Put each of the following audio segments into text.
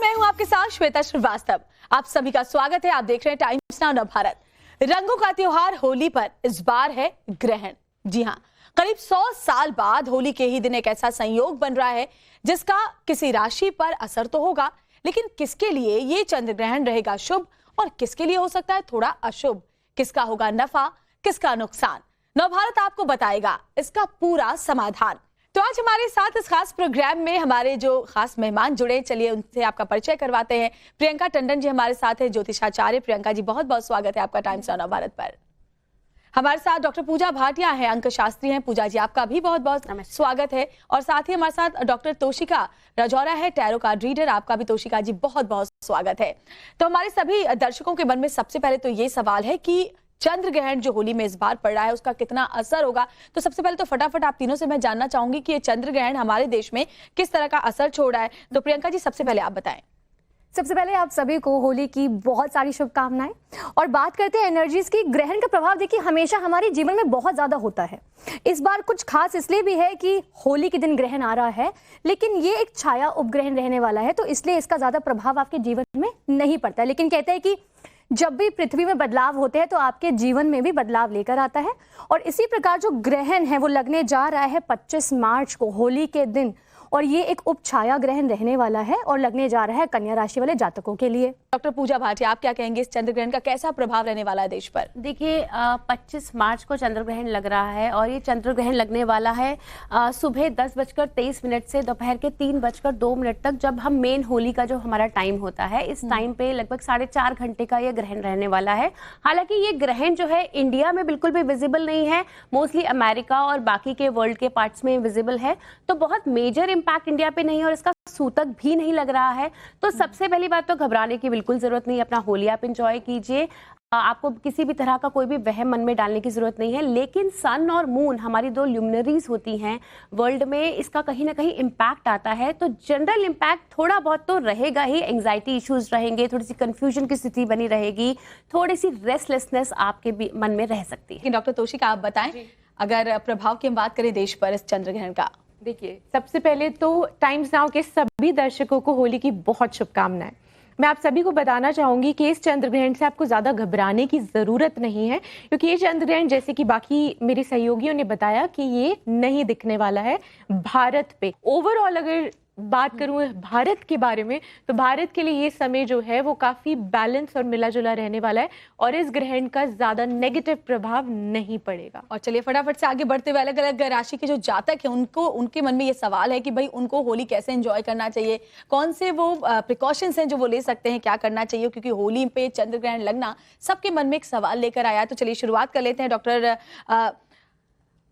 मैं हूं आपके साथ श्वेता श्रीवास्तव। आप सभी का स्वागत है। आप देख रहे हैं टाइम्स नाउ नवभारत। रंगों का त्योहार होली पर इस बार है ग्रहण। जी हां, करीब 100 साल बाद होली के ही दिन एक ऐसा संयोग बन रहा है जिसका किसी राशि पर असर तो होगा, लेकिन किसके लिए ये चंद्र ग्रहण रहेगा शुभ और किसके लिए हो सकता है थोड़ा अशुभ, किसका होगा नफा, किसका नुकसान, नवभारत आपको बताएगा इसका पूरा समाधान। तो आज हमारे साथ इस खास प्रोग्राम में हमारे जो खास मेहमान जुड़े, चलिए उनसे आपका परिचय करवाते हैं। प्रियंका टंडन जी हमारे साथ है, ज्योतिषाचार्य। प्रियंका जी बहुत बहुत स्वागत है आपका टाइम्स नाउ नवभारत पर। हमारे साथ डॉक्टर पूजा भाटिया है, अंक शास्त्री हैं। पूजा जी आपका भी बहुत बहुत स्वागत है। और साथ ही हमारे साथ डॉक्टर तोशिका राजौरा है, टैरो कार्ड रीडर। आपका भी तोशिका जी बहुत बहुत स्वागत है। तो हमारे सभी दर्शकों के मन में सबसे पहले तो ये सवाल है कि चंद्र ग्रहण जो होली में इस बार पड़ रहा है उसका कितना असर होगा। तो सबसे पहले तो फटाफट आप तीनों से मैं जानना चाहूंगी कि ये चंद्र ग्रहण हमारे देश में किस तरह का असर छोड़ रहा है। तो प्रियंका जी सबसे पहले आप बताएं। सबसे पहले आप सभी को होली की बहुत सारी शुभकामनाएं। और बात करते हैं एनर्जीज की। ग्रहण का प्रभाव देखिए हमेशा हमारे जीवन में बहुत ज्यादा होता है। इस बार कुछ खास इसलिए भी है कि होली के दिन ग्रहण आ रहा है, लेकिन ये एक छाया उपग्रहण रहने वाला है, तो इसलिए इसका ज्यादा प्रभाव आपके जीवन में नहीं पड़ता। लेकिन कहते हैं कि जब भी पृथ्वी में बदलाव होते हैं तो आपके जीवन में भी बदलाव लेकर आता है। और इसी प्रकार जो ग्रहण है वो लगने जा रहा है 25 मार्च को होली के दिन, और ये एक उपछाया ग्रहण रहने वाला है और लगने जा रहा है कन्या राशि वाले जातकों के लिए। डॉक्टर पूजा भाटिया आप क्या कहेंगे, इस चंद्र ग्रहण का कैसा प्रभाव रहने वाला है देश पर? देखिए 25 मार्च को चंद्र ग्रहण लग रहा है और ये चंद्र ग्रहण लगने वाला है सुबह 10:23 से दोपहर के 3:02 तक, जब हम मेन होली का जो हमारा टाइम होता है, इस टाइम पे लगभग 4.5 घंटे का ये ग्रहण रहने वाला है। हालांकि ये ग्रहण जो है इंडिया में बिल्कुल भी विजिबल नहीं है, मोस्टली अमेरिका और बाकी के वर्ल्ड के पार्ट्स में विजिबल है, तो बहुत मेजर इम्पैक्ट इंडिया पे नहीं है और इसका सूतक भी नहीं लग रहा है। तो सबसे पहली बात तो घबराने की बिल्कुल जरूरत नहीं है। अपना होली आप एंजॉय कीजिए, आपको किसी भी तरह का कोई भी वहम मन में डालने की जरूरत नहीं है। लेकिन सन और मून हमारी दो ल्यूमिनरीज होती हैं वर्ल्ड में, इसका कहीं ना कहीं इम्पैक्ट आता है। तो जनरल इम्पैक्ट थोड़ा बहुत तो रहेगा ही, एंग्जाइटी इश्यूज रहेंगे, थोड़ी सी कंफ्यूजन की स्थिति बनी रहेगी, थोड़ी सी रेस्टलेसनेस आपके मन में रह सकती है। डॉक्टर तोशिका आप बताएं, अगर प्रभाव की हम बात करें देश पर इस चंद्र ग्रहण का। देखिए सबसे पहले तो टाइम्स नाउ के सभी दर्शकों को होली की बहुत शुभकामनाएं। मैं आप सभी को बताना चाहूंगी कि इस चंद्र ग्रहण से आपको ज्यादा घबराने की जरूरत नहीं है, क्योंकि ये चंद्र ग्रहण जैसे कि बाकी मेरे सहयोगियों ने बताया कि ये नहीं दिखने वाला है भारत पे। ओवरऑल अगर बात करूं भारत के बारे में, तो भारत के लिए ये समय जो है वो काफी बैलेंस और मिला जुला रहने वाला है और इस ग्रहण का ज्यादा नेगेटिव प्रभाव नहीं पड़ेगा। और चलिए फटाफट से आगे बढ़ते हुए अलग अलग राशि के जो जातक है उनको, उनके मन में ये सवाल है कि भाई उनको होली कैसे एंजॉय करना चाहिए, कौन से वो प्रिकॉशंस हैं जो वो ले सकते हैं, क्या करना चाहिए, क्योंकि होली पे चंद्र ग्रहण लगना सबके मन में एक सवाल लेकर आया। तो चलिए शुरुआत कर लेते हैं डॉक्टर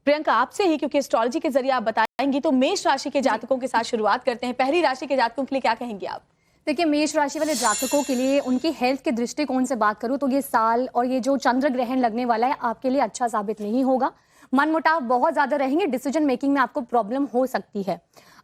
प्रियंका आपसे ही, क्योंकि एस्ट्रोलॉजी के जरिए आप बताएंगी। तो मेष राशि के जातकों के साथ शुरुआत करते हैं। पहली राशि के जातकों के लिए क्या कहेंगे आप? देखिए मेष राशि वाले जातकों के लिए उनकी हेल्थ के दृष्टिकोण से बात करूं तो ये साल और ये जो चंद्र ग्रहण लगने वाला है आपके लिए अच्छा साबित नहीं होगा। मनमुटाव बहुत ज्यादा रहेंगे, डिसीजन मेकिंग में आपको प्रॉब्लम हो सकती है।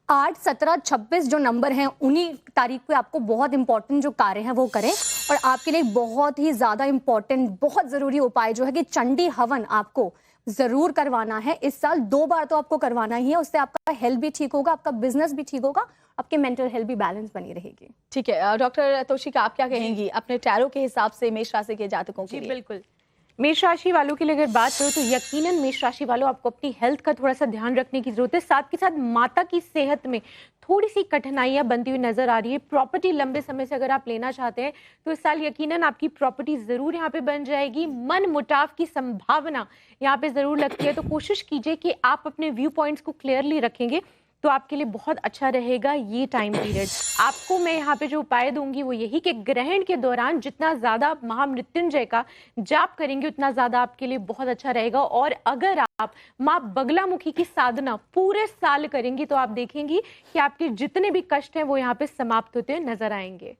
8, 17, 26 जो नंबर हैं उन्हीं तारीख पे आपको बहुत इंपॉर्टेंट जो कार्य हैं वो करें। और आपके लिए बहुत ही ज्यादा इंपॉर्टेंट, बहुत जरूरी उपाय जो है कि चंडी हवन आपको जरूर करवाना है। इस साल 2 बार तो आपको करवाना ही है, उससे आपका हेल्थ भी ठीक होगा, आपका बिजनेस भी ठीक होगा, आपके मेंटल हेल्थ भी बैलेंस बनी रहेगी। ठीक है डॉक्टर तोशिका आप क्या कहेंगी अपने टैरो के हिसाब से मेष राशि के जातकों के लिए? बिल्कुल, मेष राशि वालों के लिए अगर बात करो तो यकीनन मेष राशि वालों आपको अपनी हेल्थ का थोड़ा सा ध्यान रखने की जरूरत है। साथ के साथ माता की सेहत में थोड़ी सी कठिनाइयां बनती हुई नजर आ रही है। प्रॉपर्टी लंबे समय से अगर आप लेना चाहते हैं तो इस साल यकीनन आपकी प्रॉपर्टी जरूर यहाँ पे बन जाएगी। मन मुटाव की संभावना यहाँ पे जरूर लगती है, तो कोशिश कीजिए कि आप अपने व्यू पॉइंट्स को क्लियरली रखेंगे तो आपके लिए बहुत अच्छा रहेगा ये टाइम पीरियड। आपको मैं यहाँ पे जो उपाय दूंगी वो यही कि ग्रहण के दौरान जितना ज्यादा महामृत्युंजय का जाप करेंगे उतना ज्यादा आपके लिए बहुत अच्छा रहेगा। और अगर आप माँ बगलामुखी की साधना पूरे साल करेंगी तो आप देखेंगी कि आपके जितने भी कष्ट हैं वो यहाँ पे समाप्त होते हुए नजर आएंगे।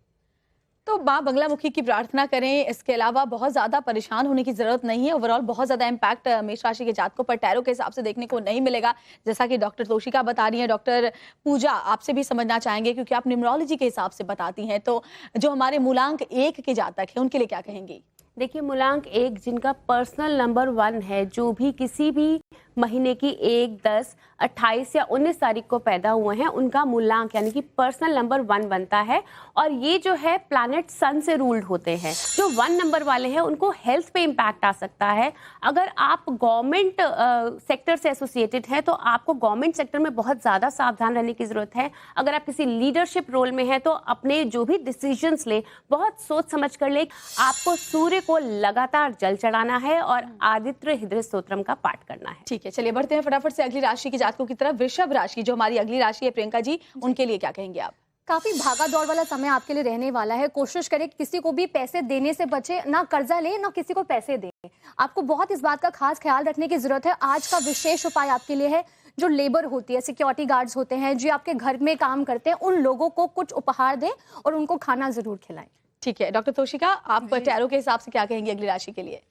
तो माँ बंगलामुखी की प्रार्थना करें, इसके अलावा बहुत ज्यादा परेशान होने की जरूरत नहीं है। ओवरऑल बहुत ज्यादा इम्पैक्ट मेष राशि के जातकों पर टैरो के हिसाब से देखने को नहीं मिलेगा, जैसा कि डॉक्टर तोशिका बता रही हैं। डॉक्टर पूजा आपसे भी समझना चाहेंगे क्योंकि आप न्यूमरोलॉजी के हिसाब से बताती हैं, तो जो हमारे मूलांक 1 के जातक हैं उनके लिए क्या कहेंगी? देखिए मूलांक 1 जिनका पर्सनल नंबर 1 है, जो भी किसी भी महीने की 1, 10, 28 या 19 तारीख को पैदा हुए हैं, उनका मूलांक यानी कि पर्सनल नंबर 1 बनता है। और ये जो है प्लैनेट सन से रूल्ड होते हैं। जो 1 नंबर वाले हैं उनको हेल्थ पे इम्पैक्ट आ सकता है। अगर आप गवर्नमेंट सेक्टर से एसोसिएटेड हैं तो आपको गवर्नमेंट सेक्टर में बहुत ज़्यादा सावधान रहने की ज़रूरत है। अगर आप किसी लीडरशिप रोल में हैं तो अपने जो भी डिसीजंस लें बहुत सोच समझ कर लें। आपको सूर्य को लगातार जल चढ़ाना है और आदित्य हृदय स्तोत्रम का पाठ करना है। ठीक है, चलिए बढ़ते हैं फटाफट से अगली राशि के जातकों की तरफ। वृषभ राशि, जो हमारी अगली राशि है प्रियंका जी, उनके लिए क्या कहेंगे आप? काफी भागा दौड़ वाला समय आपके लिए रहने वाला है। कोशिश करें कि किसी को भी पैसे देने से बचे, ना कर्जा ले ना किसी को पैसे दे। आपको बहुत इस बात का खास ख्याल रखने की जरूरत है। आज का विशेष उपाय आपके लिए है, जो लेबर होती है, सिक्योरिटी गार्ड्स होते हैं, जो आपके घर में काम करते हैं, उन लोगों को कुछ उपहार दें और उनको खाना जरूर खिलाएं। ठीक है, डॉक्टर तोशिका, आप टैरो के हिसाब से क्या कहेंगे अगली राशि के लिए?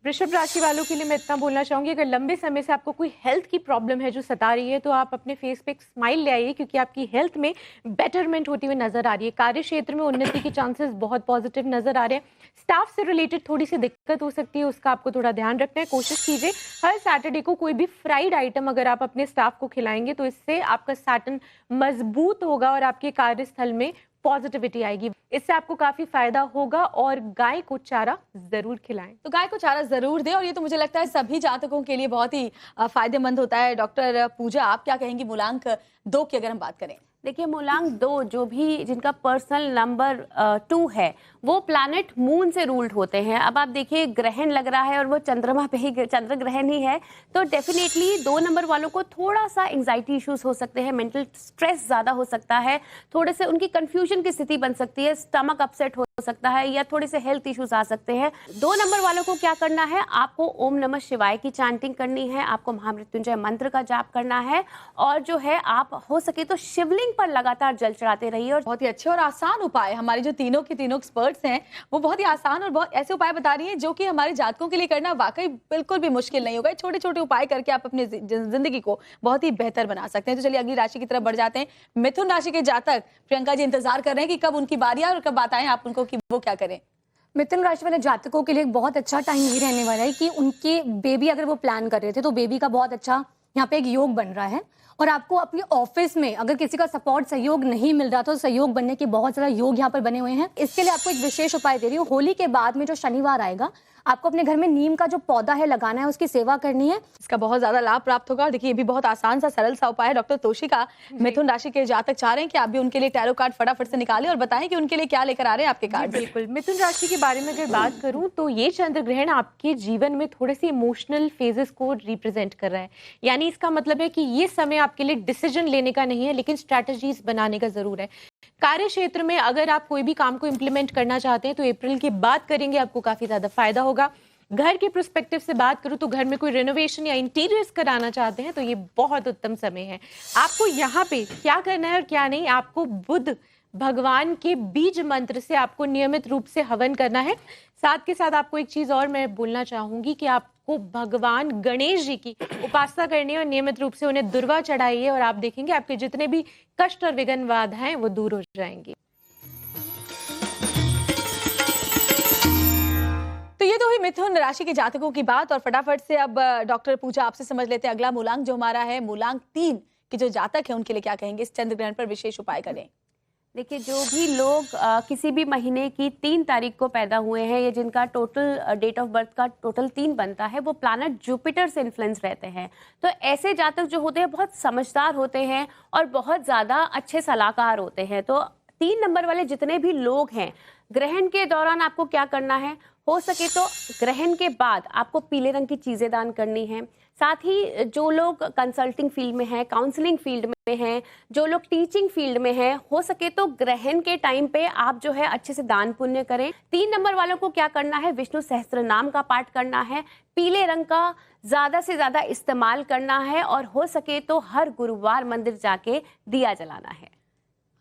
वृषभ राशि वालों के लिए मैं इतना बोलना चाहूंगी, अगर लंबे समय से आपको कोई हेल्थ की प्रॉब्लम है जो सता रही है, तो आप अपने फेस पे एक स्माइल ले आइए, क्योंकि आपकी हेल्थ में बेटरमेंट होती हुई नजर आ रही है। कार्य क्षेत्र में उन्नति के चांसेस बहुत पॉजिटिव नजर आ रहे हैं। स्टाफ से रिलेटेड थोड़ी सी दिक्कत हो सकती है, उसका आपको थोड़ा ध्यान रखना है। कोशिश कीजिए हर सैटरडे को कोई भी फ्राइड आइटम अगर आप अपने स्टाफ को खिलाएंगे तो इससे आपका सैटर्न मजबूत होगा और आपके कार्यस्थल में पॉजिटिविटी आएगी। इससे आपको काफी फायदा होगा। और गाय को चारा जरूर खिलाएं। तो गाय को चारा जरूर दें, और ये तो मुझे लगता है सभी जातकों के लिए बहुत ही फायदेमंद होता है। डॉक्टर पूजा, आप क्या कहेंगी मूलांक 2 की अगर हम बात करें? देखिए मूलांक 2 जो भी जिनका पर्सनल नंबर 2 है, वो प्लैनेट मून से रूल्ड होते हैं। अब आप देखिए ग्रहण लग रहा है और वो चंद्रमा पे ही, चंद्र ग्रहण ही है, तो डेफिनेटली 2 नंबर वालों को थोड़ा सा एंजाइटी इश्यूज हो सकते हैं, मेंटल स्ट्रेस ज़्यादा हो सकता है, थोड़े से उनकी कंफ्यूजन की स्थिति बन सकती है, स्टमक अपसेट हो सकता है या थोड़े से हेल्थ इश्यूज आ सकते हैं। 2 नंबर वालों को क्या करना है, आपको ओम नमः शिवाय की चैंटिंग करनी है, आपको महामृत्युंजय मंत्र का जाप करना है, और जो है आप हो सके तो शिवलिंग पर लगातार जल चढ़ाते रहिए। और बहुत ही अच्छे और आसान उपाय हमारी जो तीनों के तीनों एक्सपर्ट्स हैं वो बहुत ही आसान और बहुत ऐसे उपाय बता रही हैं जो कि हमारे जातकों के लिए करना वाकई बिल्कुल भी मुश्किल नहीं होगा। छोटे छोटे उपाय करके आप अपनी जिंदगी को बहुत ही बेहतर बना सकते हैं। तो चलिए अगली राशि की तरफ बढ़ जाते हैं। मिथुन राशि के जातक प्रियंका जी इंतजार कर रहे हैं कि कब उनकी बारी आए और कब बताएं आप उनको कि वो क्या करें। मिथुन राशि वाले जातकों के लिए एक बहुत अच्छा टाइम ये रहने वाला है कि उनके बेबी अगर वो प्लान कर रहे थे तो बेबी का बहुत अच्छा यहाँ पे एक योग बन रहा है। और आपको अपने ऑफिस में अगर किसी का सपोर्ट सहयोग नहीं मिल रहा तो सहयोग बनने के बहुत सारा योग यहाँ पर बने हुए हैं। इसके लिए आपको एक विशेष उपाय दे रही हूँ। होली के बाद में जो शनिवार आएगा, आपको अपने घर में नीम का जो पौधा है लगाना है, उसकी सेवा करनी है। इसका बहुत ज्यादा लाभ प्राप्त होगा। और देखिए ये भी बहुत आसान सा सरल सा उपाय है। डॉक्टर तोशिका, मिथुन राशि के जातक चाह रहे हैं कि आप भी उनके लिए टैरो कार्ड फटाफट से निकालें और बताएं कि उनके लिए क्या लेकर आ रहे हैं आपके कार्ड। बिल्कुल, मिथुन राशि के बारे में अगर बात करूं तो ये चंद्र ग्रहण आपके जीवन में थोड़े से इमोशनल फेजेस को रिप्रेजेंट कर रहा है। यानी इसका मतलब है कि ये समय आपके लिए डिसीजन लेने का नहीं है, लेकिन स्ट्रैटेजीज बनाने का जरूर है। कार्य क्षेत्र में अगर आप कोई भी काम को इम्प्लीमेंट करना चाहते हैं तो अप्रैल के बाद करेंगे, आपको काफी ज्यादा फायदा होगा। घर के पर्सपेक्टिव से बात करूं तो घर में कोई रेनोवेशन या इंटीरियर्स कराना चाहते हैं तो ये बहुत उत्तम समय है। आपको यहाँ पे क्या करना है और क्या नहीं, आपको बुध भगवान के बीज मंत्र से आपको नियमित रूप से हवन करना है। साथ के साथ आपको एक चीज और मैं बोलना चाहूंगी कि आपको भगवान गणेश जी की उपासना करनी है और नियमित रूप से उन्हें दुर्वा चढ़ाइए, और आप देखेंगे आपके जितने भी कष्ट और विघ्न बाधा हैं वो दूर हो जाएंगे। तो ये तो हुई मिथुन राशि के जातकों की बात। और फटाफट से अब डॉक्टर पूजा आपसे समझ लेते हैं अगला मूलांक जो हमारा है, मूलांक 3 के जो जातक है उनके लिए क्या कहेंगे, इस चंद्र ग्रहण पर विशेष उपाय करें। देखिए जो भी लोग किसी भी महीने की 3 तारीख को पैदा हुए हैं या जिनका टोटल डेट ऑफ बर्थ का टोटल 3 बनता है, वो प्लैनेट जुपिटर से इन्फ्लुएंस रहते हैं। तो ऐसे जातक जो होते हैं बहुत समझदार होते हैं और बहुत ज़्यादा अच्छे सलाहकार होते हैं। तो 3 नंबर वाले जितने भी लोग हैं, ग्रहण के दौरान आपको क्या करना है, हो सके तो ग्रहण के बाद आपको पीले रंग की चीज़ें दान करनी है। साथ ही जो लोग कंसल्टिंग फील्ड में हैं, काउंसलिंग फील्ड में हैं, जो लोग टीचिंग फील्ड में हैं, हो सके तो ग्रहण के टाइम पे आप जो है अच्छे से दान पुण्य करें। 3 नंबर वालों को क्या करना है, विष्णु सहस्त्र नाम का पाठ करना है, पीले रंग का ज़्यादा से ज़्यादा इस्तेमाल करना है, और हो सके तो हर गुरुवार मंदिर जाके दिया जलाना है।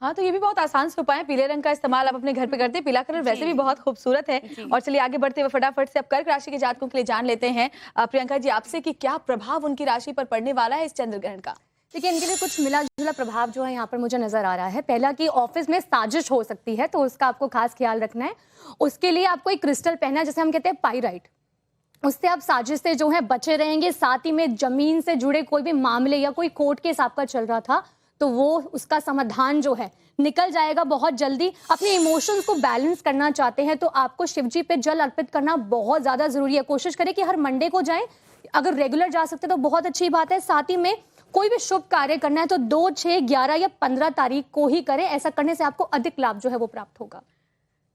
हाँ, तो ये भी बहुत आसान से उपाय है। पीले रंग का इस्तेमाल आप अपने घर पे करते हैं, पीला कलर वैसे भी बहुत खूबसूरत है। और चलिए आगे बढ़ते हुए फटाफट से अब कर्क राशि के जातकों के लिए जान लेते हैं प्रियंका जी आपसे कि क्या प्रभाव उनकी राशि पर पड़ने वाला है इस चंद्र ग्रहण का। देखिए, इनके लिए कुछ मिला जुला प्रभाव जो है यहाँ पर मुझे नजर आ रहा है। पहला कि ऑफिस में साजिश हो सकती है, तो उसका आपको खास ख्याल रखना है। उसके लिए आपको एक क्रिस्टल पहनना है, जैसे हम कहते हैं पाइराइट। उससे आप साजिश से जो है बचे रहेंगे। साथ ही में जमीन से जुड़े कोई भी मामले या कोई कोर्ट केस आपका चल रहा था, तो वो उसका समाधान जो है निकल जाएगा बहुत जल्दी। अपने इमोशंस को बैलेंस करना चाहते हैं तो आपको शिवजी पे जल अर्पित करना बहुत ज्यादा जरूरी है। कोशिश करें कि हर मंडे को जाएं, अगर रेगुलर जा सकते तो बहुत अच्छी बात है। साथ ही में कोई भी शुभ कार्य करना है तो 2, 6, 11 या 15 तारीख को ही करें। ऐसा करने से आपको अधिक लाभ जो है वो प्राप्त होगा।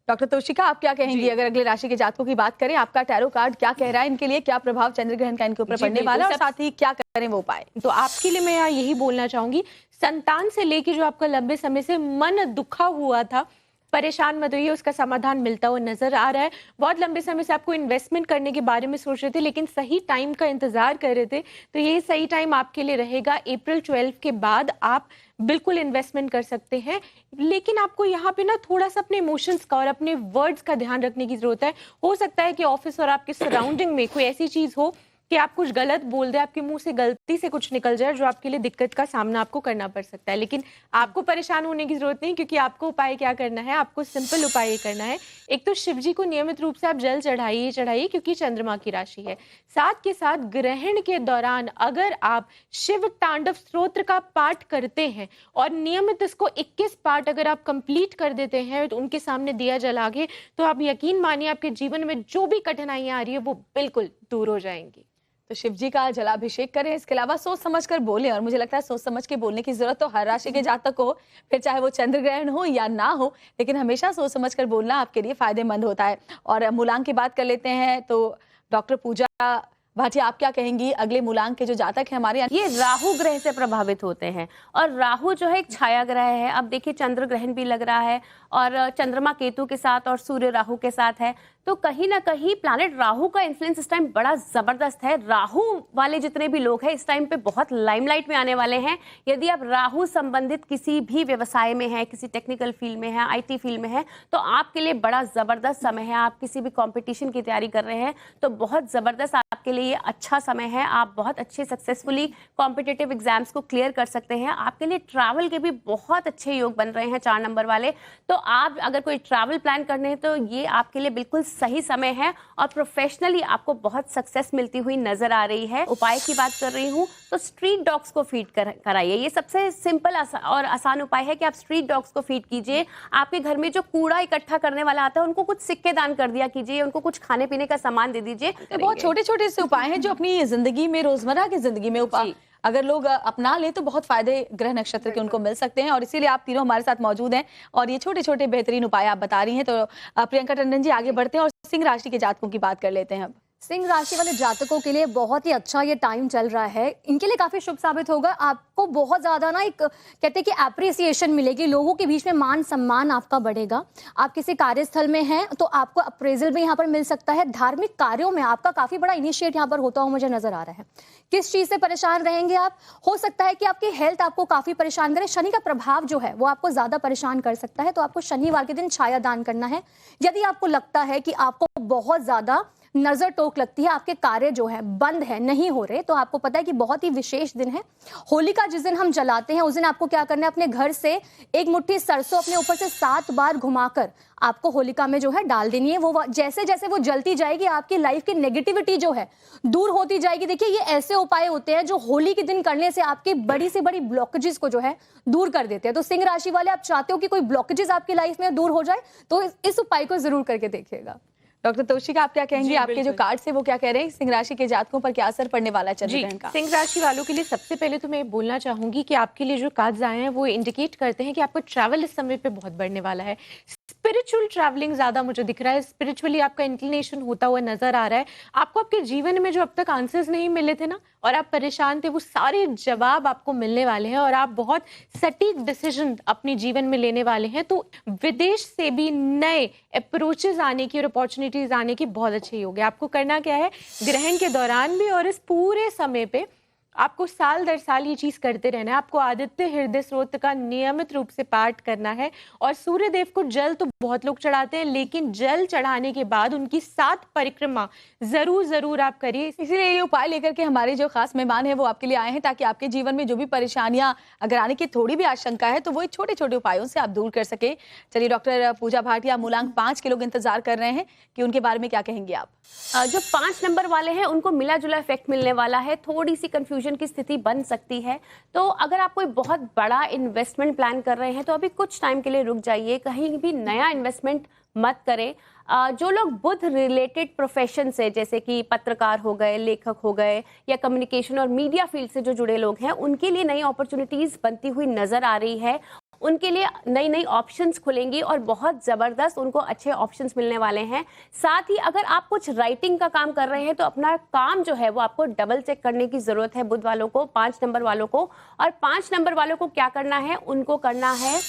डॉक्टर तोशिका, आप क्या कहेंगी अगर अगले राशि के जातकों की बात करें? आपका टैरो कार्ड क्या कह रहा है इनके लिए? क्या प्रभाव चंद्र ग्रहण का इनके ऊपर पड़ने वाला है और साथ ही क्या करें वो उपाय? तो आपके लिए मैं यहाँ यही बोलना चाहूंगी, संतान से लेके जो आपका लंबे समय से मन दुखा हुआ था, परेशान मत होइए, उसका समाधान मिलता हुआ नजर आ रहा है। बहुत लंबे समय से आपको इन्वेस्टमेंट करने के बारे में सोच रहे थे, लेकिन सही टाइम का इंतजार कर रहे थे, तो यही सही टाइम आपके लिए रहेगा। अप्रैल 12 के बाद आप बिल्कुल इन्वेस्टमेंट कर सकते हैं, लेकिन आपको यहाँ पे ना थोड़ा सा अपने इमोशंस का और अपने वर्ड्स का ध्यान रखने की जरूरत है। हो सकता है कि ऑफिस और आपके सराउंडिंग में कोई ऐसी चीज हो कि आप कुछ गलत बोल दे, आपके मुंह से गलती से कुछ निकल जाए जो आपके लिए दिक्कत का सामना आपको करना पड़ सकता है। लेकिन आपको परेशान होने की जरूरत नहीं, क्योंकि आपको उपाय क्या करना है, आपको सिंपल उपाय करना है। एक तो शिव जी को नियमित रूप से आप जल चढ़ाइए, क्योंकि चंद्रमा की राशि है। साथ के साथ ग्रहण के दौरान अगर आप शिव तांडव स्तोत्र का पाठ करते हैं और नियमित इसको 21 पाठ अगर आप कंप्लीट कर देते हैं तो उनके सामने दिया जला के, तो आप यकीन मानिए आपके जीवन में जो भी कठिनाइयां आ रही है वो बिल्कुल दूर हो जाएंगी। तो शिव जी का जलाभिषेक करें। इसके अलावा सोच समझ कर बोलें, और मुझे लगता है सोच समझ के बोलने की जरूरत तो हर राशि के जातक को हो, फिर चाहे वो चंद्र ग्रहण हो या ना हो, लेकिन हमेशा सोच समझ कर बोलना आपके लिए फायदेमंद होता है। और मूलांक की बात कर लेते हैं तो डॉक्टर पूजा भाटिया, आप क्या कहेंगी? अगले मूलांक के जो जातक हैं हमारे, ये राहु ग्रह से प्रभावित होते हैं, और राहु जो है एक छाया ग्रह है। अब देखिए चंद्र ग्रहण भी लग रहा है और चंद्रमा केतु के साथ और सूर्य राहु के साथ है, तो कहीं ना कहीं प्लैनेट राहु का इन्फ्लुएंस इस टाइम बड़ा जबरदस्त है। राहु वाले जितने भी लोग हैं इस टाइम पे बहुत लाइमलाइट में आने वाले हैं। यदि आप राहु संबंधित किसी भी व्यवसाय में हैं, किसी टेक्निकल फील्ड में है, IT फील्ड में है, तो आपके लिए बड़ा जबरदस्त समय है। आप किसी भी कंपटीशन की तैयारी कर रहे हैं तो बहुत जबरदस्त आपके लिए अच्छा समय है। आप बहुत अच्छे सक्सेसफुली कॉम्पिटिटिव एग्जाम्स को क्लियर कर सकते हैं। आपके लिए ट्रैवल के भी बहुत अच्छे योग बन रहे हैं 4 नंबर वाले, तो आप अगर कोई ट्रैवल प्लान करने हैं तो ये आपके लिए बिल्कुल सही समय है, और प्रोफेशनली आपको बहुत सक्सेस मिलती हुई नजर आ रही है। उपाय की बात कर रही हूँ तो स्ट्रीट डॉग्स को फीड कराइए। ये सबसे सिंपल और आसान उपाय है कि आप स्ट्रीट डॉग्स को फीड कीजिए। आपके घर में जो कूड़ा इकट्ठा करने वाला आता है उनको कुछ सिक्के दान कर दिया कीजिए, उनको कुछ खाने पीने का सामान दे दीजिए। बहुत छोटे छोटे से उपाय हैं जो अपनी जिंदगी में, रोजमर्रा की जिंदगी में अगर लोग अपना ले तो बहुत फायदे ग्रह नक्षत्र के उनको मिल सकते हैं। और इसीलिए आप तीनों हमारे साथ मौजूद हैं और ये छोटे छोटे बेहतरीन उपाय आप बता रही हैं। तो प्रियंका टंडन जी, आगे बढ़ते हैं और सिंह राशि के जातकों की बात कर लेते हैं। अब सिंह राशि वाले जातकों के लिए बहुत ही अच्छा ये टाइम चल रहा है। इनके लिए काफी शुभ साबित होगा। आपको बहुत ज्यादा ना एक कहते हैं कि एप्रिसिएशन मिलेगी, लोगों के बीच में मान सम्मान आपका बढ़ेगा। आप किसी कार्यस्थल में हैं तो आपको अप्रेजल भी यहाँ पर मिल सकता है। धार्मिक कार्यों में आपका काफी बड़ा इनिशिएट यहाँ पर होता हुआ मुझे नजर आ रहा है। किस चीज से परेशान रहेंगे आप? हो सकता है कि आपकी हेल्थ आपको काफी परेशान करे। शनि का प्रभाव जो है वो आपको ज्यादा परेशान कर सकता है, तो आपको शनिवार के दिन छाया दान करना है। यदि आपको लगता है कि आपको बहुत ज्यादा नजर टोक लगती है, आपके कार्य जो है बंद है, नहीं हो रहे, तो आपको पता है कि बहुत ही विशेष दिन है। होलिका जिस दिन हम जलाते हैं उस दिन आपको क्या करना है, अपने घर से एक मुट्ठी सरसों अपने ऊपर से 7 बार घुमाकर आपको होलिका में जो है डाल देनी है। वो जैसे जैसे वो जलती जाएगी आपकी लाइफ की नेगेटिविटी जो है दूर होती जाएगी। देखिए, ये ऐसे उपाय होते हैं जो होली के दिन करने से आपकी बड़ी से बड़ी ब्लॉकेजेस को जो है दूर कर देते हैं। तो सिंह राशि वाले, आप चाहते हो कि कोई ब्लॉकेजेस आपकी लाइफ में दूर हो जाए तो इस उपाय को जरूर करके देखिएगा। डॉक्टर तोशिका, आप क्या कहेंगे? आपके जो कार्ड से वो क्या कह रहे हैं? सिंह राशि के जातकों पर क्या असर पड़ने वाला है चंद्र ग्रहण का? सिंह राशि वालों के लिए सबसे पहले तो मैं बोलना चाहूंगी कि आपके लिए जो कार्ड्स आए हैं वो इंडिकेट करते हैं कि आपको ट्रैवल इस समय पे बहुत बढ़ने वाला है। स्पिरिचुअल ट्रैवलिंग ज्यादा मुझे दिख रहा है, स्पिरिचुअली आपका इंक्लिनेशन होता हुआ नजर आ रहा है। आपको आपके जीवन में जो अब तक आंसर्स नहीं मिले थे ना और आप परेशान थे, वो सारे जवाब आपको मिलने वाले हैं और आप बहुत सटीक डिसीजन अपने जीवन में लेने वाले हैं। तो विदेश से भी नए अप्रोचेस आने की और अपॉर्चुनिटीज आने की बहुत अच्छे योग है। आपको करना क्या है, ग्रहण के दौरान भी और इस पूरे समय पे आपको साल दर साल ये चीज करते रहना है। आपको आदित्य हृदय स्रोत का नियमित रूप से पाठ करना है। और सूर्य देव को जल तो बहुत लोग चढ़ाते हैं, लेकिन जल चढ़ाने के बाद उनकी 7 परिक्रमा जरूर आप करिए। इसीलिए ये उपाय लेकर के हमारे जो खास मेहमान हैं वो आपके लिए आए हैं, ताकि आपके जीवन में जो भी परेशानियां अगर आने की थोड़ी भी आशंका है तो वो छोटे छोटे उपायों से आप दूर कर सके। चलिए डॉक्टर पूजा भाटिया, मूलांक 5 के लोग इंतजार कर रहे हैं कि उनके बारे में क्या कहेंगे आप? जो 5 नंबर वाले हैं उनको मिला जुला इफेक्ट मिलने वाला है, थोड़ी सी कंफ्यूजन की स्थिति बन सकती है। तो अगर आप कोई बहुत बड़ा इन्वेस्टमेंट प्लान कर रहे हैं तो अभी कुछ टाइम के लिए रुक जाइए, कहीं भी नया इन्वेस्टमेंट मत करें। जो लोग बुध रिलेटेड प्रोफेशन से, जैसे कि पत्रकार हो गए, लेखक हो गए, या कम्युनिकेशन और मीडिया फील्ड से जो जुड़े लोग हैं, उनके लिए नई अपॉर्चुनिटीज बनती हुई नजर आ रही है। उनके लिए नई नई ऑप्शंस खुलेंगी और बहुत ज़बरदस्त उनको अच्छे ऑप्शंस मिलने वाले हैं। साथ ही अगर आप कुछ राइटिंग का काम कर रहे हैं तो अपना काम जो है वो आपको डबल चेक करने की ज़रूरत है, बुध वालों को, 5 नंबर वालों को। और 5 नंबर वालों को क्या करना है, उनको करना है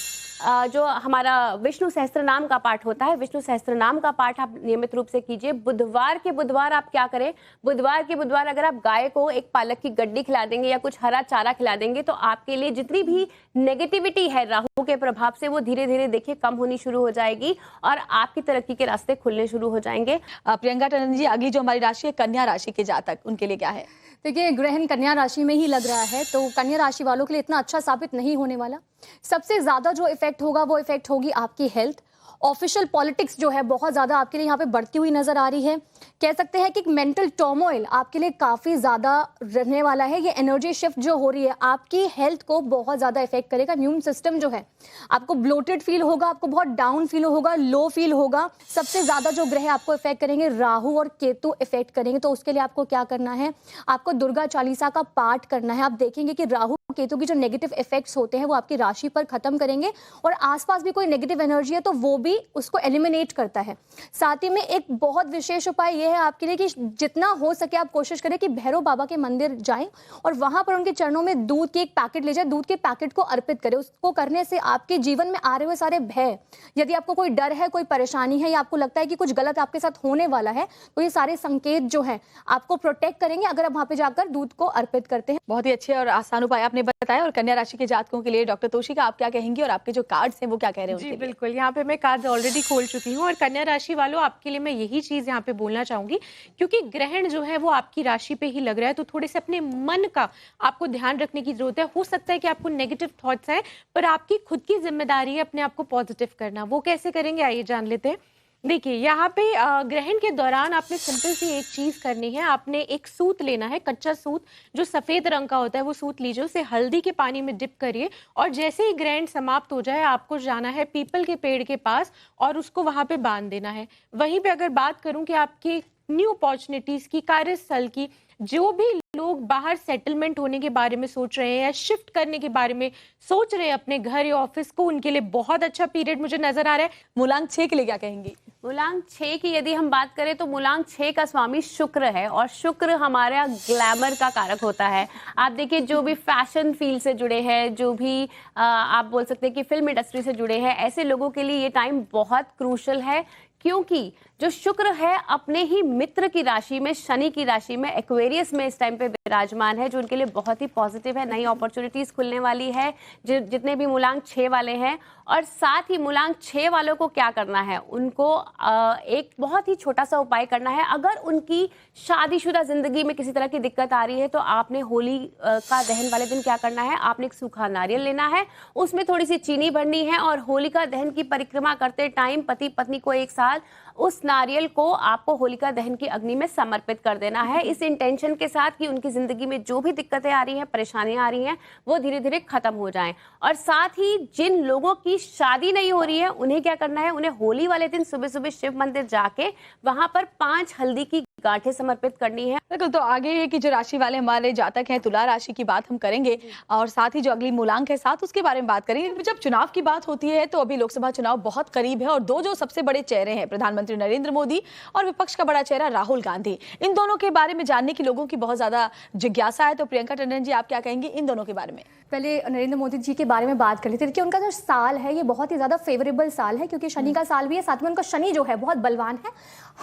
जो हमारा विष्णु सहस्त्रनाम का पाठ होता है, विष्णु सहस्त्रनाम का पाठ आप नियमित रूप से कीजिए। बुधवार के बुधवार आप क्या करें, बुधवार के बुधवार अगर आप गाय को एक पालक की गड्डी खिला देंगे या कुछ हरा चारा खिला देंगे तो आपके लिए जितनी भी नेगेटिविटी है राहु के प्रभाव से वो धीरे धीरे देखिए कम होनी शुरू हो जाएगी और आपकी तरक्की के रास्ते खुलने शुरू हो जाएंगे। प्रियंका टंडन जी, अगली जो हमारी राशि है कन्या राशि के जातक, उनके लिए क्या है? देखिए, ग्रहण कन्या राशि में ही लग रहा है, तो कन्या राशि वालों के लिए इतना अच्छा साबित नहीं होने वाला। सबसे ज्यादा जो इफेक्ट होगा वो इफेक्ट होगी आपकी हेल्थ। ऑफिशियल पॉलिटिक्स जो है बहुत ज्यादा आपके लिए यहाँ पे बढ़ती हुई नजर आ रही है। कह सकते हैं कि मेंटल टर्मोइल आपके लिए काफी ज्यादा रहने वाला है। ये एनर्जी शिफ्ट जो हो रही है आपकी हेल्थ को बहुत ज्यादा इफेक्ट करेगा। इम्यून सिस्टम जो है आपको ब्लोटेड फील होगा, आपको बहुत डाउन फील होगा, लो फील होगा। सबसे ज्यादा जो ग्रह आपको इफेक्ट करेंगे राहु और केतु इफेक्ट करेंगे। तो उसके लिए आपको क्या करना है, आपको दुर्गा चालीसा का पाठ करना है। आप देखेंगे कि राहु केतु की जो नेगेटिव इफेक्ट्स होते हैं वो आपकी राशि पर खत्म करेंगे और आसपास भी कोई नेगेटिव एनर्जी है तो वो भी उसको एलिमिनेट करता है। साथ ही में एक बहुत विशेष उपाय यह है आपके लिए कि जितना हो सके आप कोशिश करें कि भैरव बाबा के मंदिर जाएं और वहां पर उनके चरणों में दूध के एक पैकेट ले जाए, दूध के पैकेट को अर्पित करें। उसको करने से आपके जीवन में आ रहे हुए सारे भय, यदि आपको कोई डर है, कोई परेशानी है या आपको लगता है कि कुछ गलत आपके साथ होने वाला है, तो ये सारे संकेत जो है आपको प्रोटेक्ट करेंगे अगर आप वहां पे जाकर दूध को अर्पित करते हैं। बहुत ही अच्छे और आसान उपाय आपने बताया। और कन्या राशि के जातकों के लिए डॉक्टर तोशिका, आप क्या कहेंगी और आपके जो कार्ड्स हैं वो क्या कह रहे हैं? जी बिल्कुल, यहाँ पे मैं कार्ड ऑलरेडी खोल चुकी हूँ और कन्या राशि वालों आपके लिए मैं यही चीज यहाँ पे बोलना चाहूंगी, क्योंकि ग्रहण जो है वो आपकी राशि पे ही लग रहा है, तो थोड़े से अपने मन का आपको ध्यान रखने की जरूरत है। हो सकता है कि आपको नेगेटिव थॉट्स आए, पर आपकी खुद की जिम्मेदारी है अपने आप को पॉजिटिव करना। वो कैसे करेंगे आइए जान लेते हैं। देखिए, यहाँ पे ग्रहण के दौरान आपने सिंपल सी एक चीज करनी है। आपने एक सूत लेना है, कच्चा सूत जो सफेद रंग का होता है, वो सूत लीजिए, उसे हल्दी के पानी में डिप करिए और जैसे ही ग्रहण समाप्त हो जाए आपको जाना है पीपल के पेड़ के पास और उसको वहां पे बांध देना है। वहीं पे अगर बात करूं कि आपकी न्यू अपॉर्चुनिटीज की, कार्यस्थल की, जो भी लोग बाहर सेटलमेंट होने के बारे में सोच रहे हैं या शिफ्ट करने के बारे में सोच रहे हैं अपने घर या ऑफिस को, उनके लिए बहुत अच्छा पीरियड मुझे नजर आ रहा है। मूलांक 6 के लिए क्या कहेंगी? मूलांक 6 की यदि हम बात करें तो मूलांक 6 का स्वामी शुक्र है और शुक्र हमारा ग्लैमर का कारक होता है। आप देखिए, जो भी फैशन फील्ड से जुड़े हैं, जो भी आप बोल सकते हैं कि फिल्म इंडस्ट्री से जुड़े हैं, ऐसे लोगों के लिए ये टाइम बहुत क्रूशल है, क्योंकि जो शुक्र है अपने ही मित्र की राशि में, शनि की राशि में, एक्वेरियस में इस टाइम पे विराजमान है, जो उनके लिए बहुत ही पॉजिटिव है। नई अपॉर्चुनिटीज खुलने वाली है जितने भी मूलांक 6 वाले हैं। और साथ ही मूलांक 6 वालों को क्या करना है, उनको एक बहुत ही छोटा सा उपाय करना है। अगर उनकी शादीशुदा जिंदगी में किसी तरह की दिक्कत आ रही है तो आपने होली का दहन वाले दिन क्या करना है, आपने एक सूखा नारियल लेना है, उसमें थोड़ी सी चीनी भरनी है और होलिका दहन की परिक्रमा करते टाइम पति पत्नी को एक साथ उस नारियल को आपको होलिका दहन की अग्नि में समर्पित कर देना है, इस इंटेंशन के साथ कि उनकी जिंदगी में जो भी दिक्कतें आ रही हैं, परेशानियां आ रही हैं, वो धीरे धीरे खत्म हो जाएं। और साथ ही जिन लोगों की शादी नहीं हो रही है उन्हें क्या करना है, उन्हें होली वाले दिन सुबह सुबह शिव मंदिर जाके वहां पर 5 हल्दी की गांठें समर्पित करनी है। बिल्कुल। तो आगे की जो राशि वाले हमारे जातक हैं, तुला राशि की बात हम करेंगे और साथ ही जो अगली मूलांक है 7 उसके बारे में बात करेंगे। जब चुनाव की बात होती है तो अभी लोकसभा चुनाव बहुत करीब है और दो जो सबसे बड़े चेहरे हैं, प्रधानमंत्री नरेंद्र मोदी और विपक्ष का बड़ा चेहरा राहुल गांधी, इन दोनों के बारे में जानने की लोगों की बहुत ज्यादा जिज्ञासा है। तो प्रियंका टंडन जी, आप क्या कहेंगे इन दोनों के बारे में? पहले नरेंद्र मोदी जी के बारे में बात कर लेते हैं कि उनका जो साल है ये बहुत ही ज़्यादा फेवरेबल साल है, क्योंकि शनि का साल भी है, साथ में उनका शनि जो है बहुत बलवान है।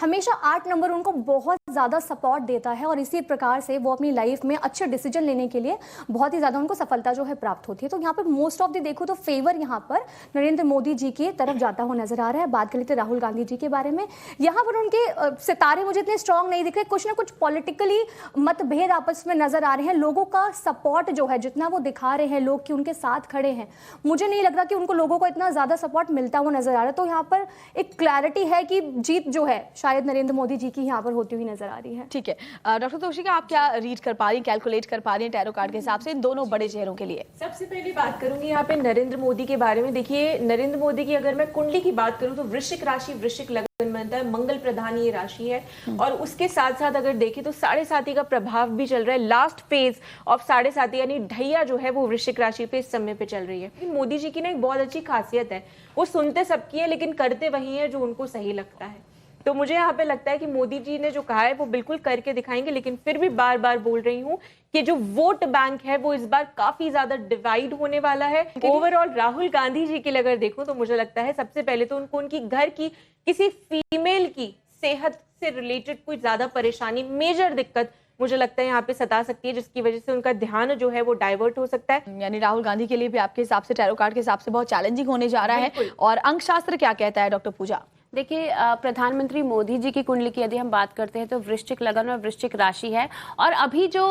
हमेशा 8 नंबर उनको बहुत ज़्यादा सपोर्ट देता है और इसी प्रकार से वो अपनी लाइफ में अच्छे डिसीजन लेने के लिए बहुत ही ज़्यादा उनको सफलता जो है प्राप्त होती है। तो यहाँ पर मोस्ट ऑफ द देखो तो फेवर यहाँ पर नरेंद्र मोदी जी की तरफ जाता हुआ नजर आ रहा है। बात कर लेते राहुल गांधी जी के बारे में, यहाँ पर उनके सितारे मुझे इतने स्ट्रांग नहीं दिख रहे, कुछ ना कुछ पॉलिटिकली मतभेद आपस में नजर आ रहे हैं। लोगों का सपोर्ट जो है जितना वो दिखा रहे हैं, लोग कि उनके साथ खड़े हैं, मुझे नहीं लग रहा कि उनको लोगों को इतना ज़्यादा सपोर्ट मिलता हुआ नजर आ रहा है। तो यहाँ पर एक क्लैरिटी है कि जीत जो है शायद नरेंद्र मोदी जी की यहाँ पर होती हुई नजर आ रही है। ठीक है डॉक्टर तोशिका, आप क्या रीड कर पा रही हैं, कैलकुलेट कर पा रही हैं टैरो कार्ड के हिसाब से इन दोनों बड़े चेहरों के लिए? सबसे पहले बात करूंगी यहाँ पे नरेंद्र मोदी के बारे में। देखिए, नरेंद्र मोदी की अगर मैं कुंडली की बात करूं तो वृश्चिक राशि, वृश्चिक लगन बनता है, मंगल प्रधान ये राशि है। और उसके साथ साथ अगर देखें तो 7.5 का प्रभाव भी चल रहा है। लास्ट फेज ऑफ 7.5 यानी ढैया जो है वो वृश्चिक राशि पे इस समय पे चल रही है। मोदी जी की ना एक बहुत अच्छी खासियत है, वो सुनते सबकी है लेकिन करते वही है जो उनको सही लगता है। तो मुझे यहाँ पे लगता है कि मोदी जी ने जो कहा है वो बिल्कुल करके दिखाएंगे। लेकिन फिर भी बार बार बोल रही हूँ कि जो वोट बैंक है वो इस बार काफी ज्यादा डिवाइड होने वाला है। ओवरऑल राहुल गांधी जी के लिए अगर देखूं तो मुझे लगता है सबसे पहले तो उनको उनकी घर की किसी फीमेल की सेहत से रिलेटेड कोई ज्यादा परेशानी, मेजर दिक्कत मुझे लगता है यहाँ पे सता सकती है, जिसकी वजह से उनका ध्यान जो है वो डाइवर्ट हो सकता है। यानी राहुल गांधी के लिए भी आपके हिसाब से टैरो कार्ड के हिसाब से बहुत चैलेंजिंग होने जा रहा है। और अंक शास्त्र क्या कहता है डॉक्टर पूजा? देखिए, प्रधानमंत्री मोदी जी की कुंडली की यदि हम बात करते हैं तो वृश्चिक लगन और वृश्चिक राशि है। और अभी जो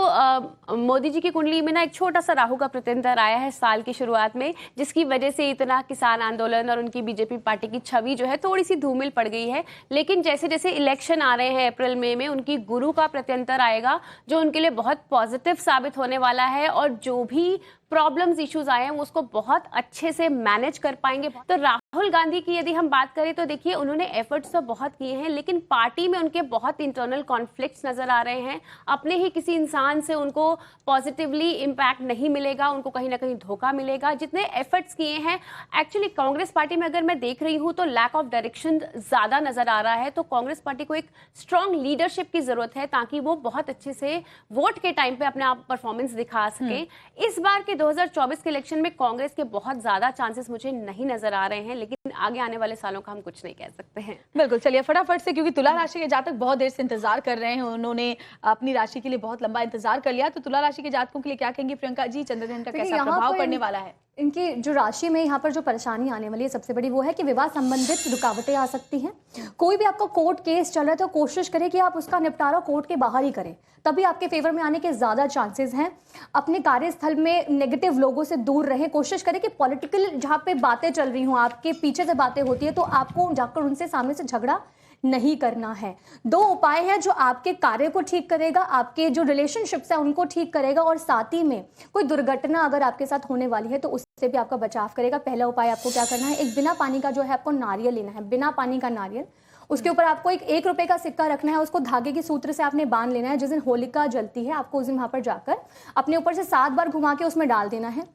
मोदी जी की कुंडली में ना एक छोटा सा राहु का प्रत्यंतर आया है साल की शुरुआत में, जिसकी वजह से इतना किसान आंदोलन और उनकी बीजेपी पार्टी की छवि जो है थोड़ी सी धूमिल पड़ गई है। लेकिन जैसे जैसे इलेक्शन आ रहे हैं अप्रैल मई में, उनकी गुरु का प्रत्यंतर आएगा जो उनके लिए बहुत पॉजिटिव साबित होने वाला है। और जो भी प्रॉब्लम्स इश्यूज आए हैं वो उसको बहुत अच्छे से मैनेज कर पाएंगे। तो राहुल गांधी की यदि हम बात करें तो देखिए, उन्होंने एफर्ट्स तो बहुत किए हैं लेकिन पार्टी में उनके बहुत इंटरनल कॉन्फ्लिक्ट्स नजर आ रहे हैं। अपने ही किसी इंसान से उनको पॉजिटिवली इम्पैक्ट नहीं मिलेगा, उनको कहीं ना कहीं धोखा मिलेगा। जितने एफर्ट्स किए हैं, एक्चुअली कांग्रेस पार्टी में अगर मैं देख रही हूँ तो लैक ऑफ डायरेक्शन ज्यादा नजर आ रहा है। तो कांग्रेस पार्टी को एक स्ट्रांग लीडरशिप की जरूरत है ताकि वो बहुत अच्छे से वोट के टाइम पे अपने आप परफॉर्मेंस दिखा सके। इस बार के 2024 के इलेक्शन में कांग्रेस के बहुत ज्यादा चांसेस मुझे नहीं नजर आ रहे हैं, लेकिन आगे आने वाले सालों का हम कुछ नहीं कह सकते हैं। बिल्कुल, चलिए फटाफट से, क्योंकि तुला राशि के जातक बहुत देर से इंतजार कर रहे हैं, उन्होंने अपनी राशि के लिए बहुत लंबा इंतजार कर लिया। तो तुला राशि के जातकों के लिए क्या कहेंगे प्रियंका जी? चंद्रग्रहण का कैसा प्रभाव पड़ने वाला है? इनकी जो राशि में यहाँ पर जो परेशानी आने वाली है सबसे बड़ी वो है कि विवाह संबंधित रुकावटें आ सकती हैं। कोई भी आपका कोर्ट केस चल रहा है तो कोशिश करें कि आप उसका निपटारा कोर्ट के बाहर ही करें, तभी आपके फेवर में आने के ज्यादा चांसेस हैं। अपने कार्यस्थल में नेगेटिव लोगों से दूर रहें। कोशिश करें कि पॉलिटिकल जहाँ पे बातें चल रही हों, आपके पीछे से बातें होती है तो आपको जाकर उनसे सामने से झगड़ा नहीं करना है। 2 उपाय हैं जो आपके कार्य को ठीक करेगा, आपके जो रिलेशनशिप्स है उनको ठीक करेगा, और साथ ही में कोई दुर्घटना अगर आपके साथ होने वाली है तो उससे भी आपका बचाव करेगा। पहला उपाय आपको क्या करना है, एक बिना पानी का जो है आपको नारियल लेना है, बिना पानी का नारियल। उसके ऊपर आपको एक रुपए का सिक्का रखना है, उसको धागे के सूत्र से आपने बांध लेना है। जिस दिन होलिका जलती है आपको उस दिन वहां पर जाकर अपने ऊपर से 7 बार घुमा के उसमें डाल देना है।